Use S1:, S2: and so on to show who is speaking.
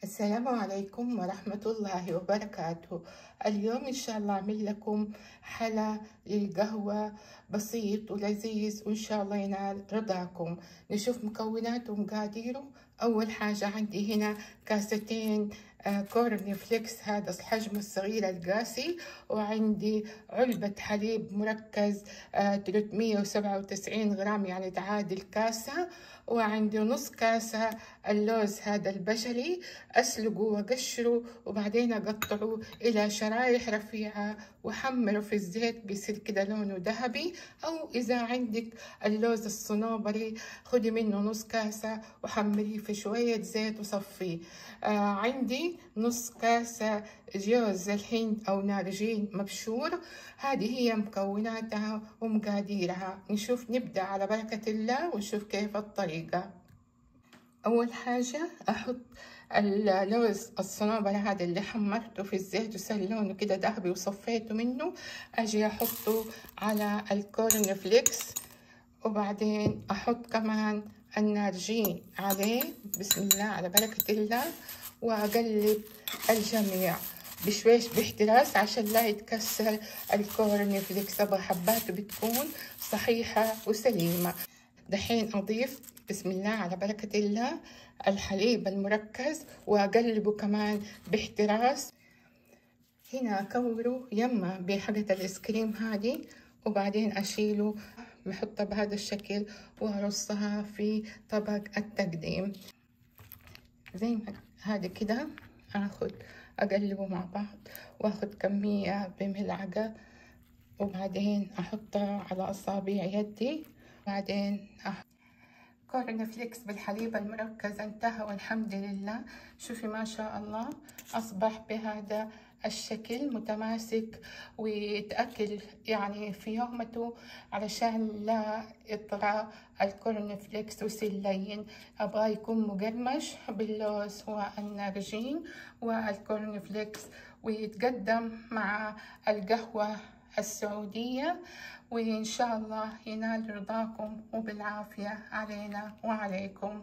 S1: السلام عليكم ورحمة الله وبركاته. اليوم إن شاء الله أعمل لكم حلا للقهوة بسيط ولذيذ، وإن شاء الله ينال رضاكم. نشوف مكوناته ومقاديره. أول حاجة عندي هنا كاستين كورن فليكس، هذا الحجم الصغير القاسي، وعندي علبة حليب مركز 397 غرام، يعني تعادل كاسة، وعندي نص كاسة اللوز هذا البشري، أسلقه وأقشره وبعدين أقطعه إلى شرايح رفيعة وحمره في الزيت بيصير كده لونه ذهبي. أو إذا عندك اللوز الصنوبري خدي منه نص كاسة وحمريه في شوية زيت وصفيه. عندي نص كاسة جوز الهند أو نارجين مبشور. هذه هي مكوناتها ومقاديرها. نبدأ على بركة الله ونشوف كيف الطريقة. أول حاجة أحط اللوز الصنوبر هذا اللي حمرته في الزيت وصار لونه كده ذهبي وصفيته منه، أجي أحطه على الكورن فليكس، وبعدين أحط كمان النارجين عليه. بسم الله على بركة الله، وأقلب الجميع بشويش باحتراس عشان لا يتكسر الكورن فليكس. أبغى حباته بتكون صحيحة وسليمة. دحين أضيف بسم الله على بركة الله الحليب المركز وأقلبه كمان باحتراس. هنا أكوره يما بحاجة الآيس كريم هذه، وبعدين أشيله بحطها بهذا الشكل وأرصها في طبق التقديم زي ما هذا كده. أقلبه مع بعض وأخد كمية بملعقة، وبعدين أحطها على أصابع يدي. بعدين كورن فليكس بالحليب المركز انتهى والحمد لله. شوفي ما شاء الله أصبح بهذا الشكل متماسك ويتأكل يعني في يومته، علشان لا يطرى الكورن فليكس ويصير لين. أبغى يكون مقرمش باللوز والنارجين والكورن فليكس، ويتقدم مع القهوة السعودية، وإن شاء الله ينال رضاكم وبالعافية علينا وعليكم.